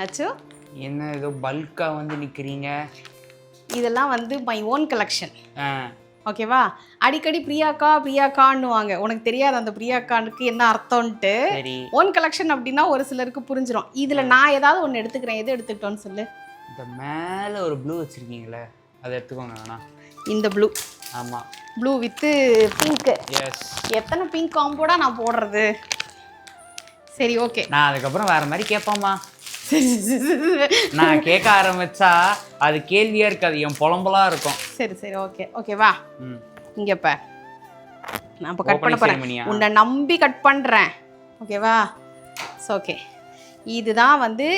அச்சு என்ன ஏதோ பல்கா வந்து நிக்கிறீங்க? இதெல்லாம் வந்து மை ஓன் கலெக்ஷன். ஓகேவா? அடிக்கடி பிரியாக்கான்னுவாங்க. உனக்கு தெரியாது அந்த பிரியாக்கானுக்கு என்ன அர்த்தம்ன்ட்டு. ஓன் கலெக்ஷன் அப்படின்னா ஒரு சிலருக்கு புரிஞ்சிடும். இதுல நான் ஏதாவது ஒன்று எடுத்துக்கிறேன். எது எடுத்துக்கிட்டோன்னு சொல்லு. இந்த மேல ஒரு ப்ளூ வச்சிருக்கீங்களே, அதை எடுத்துக்கோங்க. வேணா இந்த ப்ளூ. ஆமா, ப்ளூ வித் பிங்க். எஸ். எத்தனை பிங்க் காம்போடா நான் போடுறது? சரி, ஓகே. நான் அதுக்கப்புறம் வேற மாதிரி கேட்பாமா. நான் கேட்க ஆரம்பிச்சா அது கேள்வியா இருக்காது, என் புலம்பலா இருக்கும். சரி சரி, ஓகே ஓகேவா. இங்க இப்ப நான் இப்ப கட் பண்ண போறேன். உன்னை நம்பி கட் பண்றேன். ஓகேவா? ஓகே, இதுதான் வந்து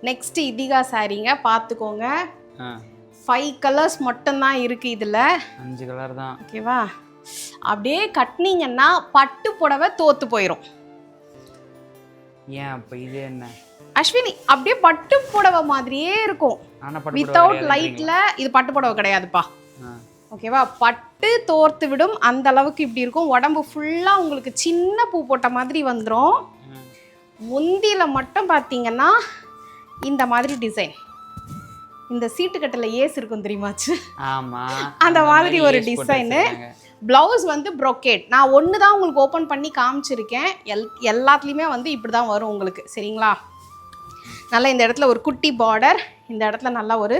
நெக்ஸ்ட் இதிகா சாரீங்க. பார்த்துக்கோங்க. 5 கலர்ஸ் மட்டும்தான் இருக்கு இதுல. 5 கலர் தான். ஓகேவா? அப்படியே கட்டினீங்கன்னா பட்டு புடவை தோத்து போயிடும். ஏன் அப்ப இது என்ன அஸ்வினி? அப்படியே பட்டு புடவை மாதிரியே இருக்கும் வித்தவுட் லைட்ல. இது பட்டு புடவை கிடையாதுப்பா. ஓகேவா? பட்டு தோர்த்து விடும் அந்த அளவுக்கு இப்படி இருக்கும். உடம்பு ஃபுல்லா உங்களுக்கு சின்ன பூ போட்ட மாதிரி வந்துடும். முந்தியில மட்டும் பார்த்தீங்கன்னா இந்த மாதிரி டிசைன். இந்த சீட்டுக்கட்டில் ஏஸ் இருக்கும் தெரியுமாச்சு? ஆமா, அந்த மாதிரி ஒரு டிசைனு. ப்ளவுஸ் வந்து ப்ரோக்கேட். நான் ஒன்று தான் உங்களுக்கு ஓப்பன் பண்ணி காமிச்சிருக்கேன். எல்லாத்துலேயுமே வந்து இப்படி தான் வரும் உங்களுக்கு. சரிங்களா? நல்லா இந்த இடத்துல ஒரு குட்டி பார்டர், இந்த இடத்துல நல்லா ஒரு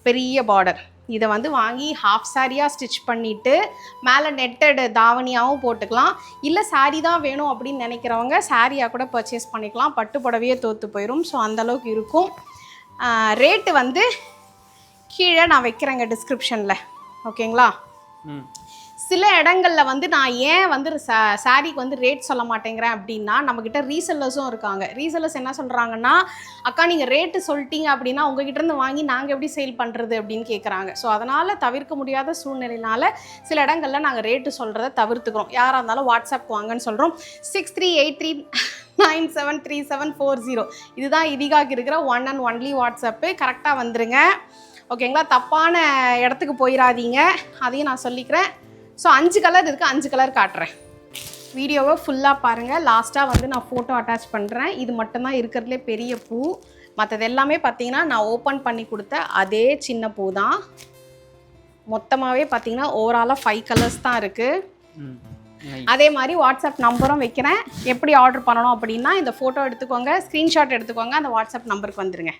பெரிய பார்டர். இதை வந்து வாங்கி ஹாஃப் சாரியாக ஸ்டிச் பண்ணிவிட்டு மேலே நெட்டட் தாவணியாகவும் போட்டுக்கலாம். இல்லை சாரீ தான் வேணும் அப்படின்னு நினைக்கிறவங்க சாரியாக கூட பர்ச்சேஸ் பண்ணிக்கலாம். பட்டு புடவையே தோற்று போயிடும். ஸோ அந்தளவுக்கு இருக்கும். ரேட்டு வந்து கீழே நான் வைக்கிறேங்க டிஸ்கிரிப்ஷனில். ஓகேங்களா? சில இடங்களில் வந்து நான் ஏன் வந்து சாரீக்கு வந்து ரேட் சொல்ல மாட்டேங்கிறேன் அப்படின்னா, நம்மக்கிட்ட ரீசெல்லர்ஸும் இருக்காங்க. ரீசெல்லர்ஸ் என்ன சொல்கிறாங்கன்னா, அக்கா நீங்கள் ரேட்டு சொல்லிட்டீங்க அப்படின்னா உங்ககிட்டருந்து வாங்கி நாங்கள் எப்படி சேல் பண்ணுறது அப்படின்னு கேட்குறாங்க. ஸோ அதனால் தவிர்க்க முடியாத சூழ்நிலையினால சில இடங்களில் நாங்கள் ரேட்டு சொல்கிறத தவிர்த்துக்கிறோம். யாராக இருந்தாலும் வாட்ஸ்அப் வாங்கன்னு சொல்கிறோம். 6383973740 இதுதான் இதிகாக்கு இருக்கிற ஒன் அண்ட் ஒன்லி வாட்ஸ்அப்பு. கரெக்டாக வந்துருங்க. ஓகேங்களா? தப்பான இடத்துக்கு போயிடாதீங்க, அதையும் நான் சொல்லிக்கிறேன். ஸோ 5 கலர் இருக்குது. 5 கலர் காட்டுறேன். வீடியோவை ஃபுல்லாக பாருங்கள். லாஸ்ட்டாக வந்து நான் ஃபோட்டோ அட்டாச் பண்ணுறேன். இது மட்டும்தான் இருக்கிறதுலே பெரிய பூ. மற்றது எல்லாமே பார்த்தீங்கன்னா நான் ஓப்பன் பண்ணி கொடுத்த அதே சின்ன பூ தான். மொத்தமாகவே பார்த்தீங்கன்னா ஓவராலாக 5 கலர்ஸ் தான் இருக்குது. அதே மாதிரி வாட்ஸ்அப் நம்பரும் வைக்கிறேன். எப்படி ஆர்டர் பண்ணணும் அப்படின்னா இந்த ஃபோட்டோ எடுத்துக்கோங்க, ஸ்க்ரீன்ஷாட் எடுத்துக்கோங்க, அந்த வாட்ஸ்அப் நம்பருக்கு வந்துடுங்க.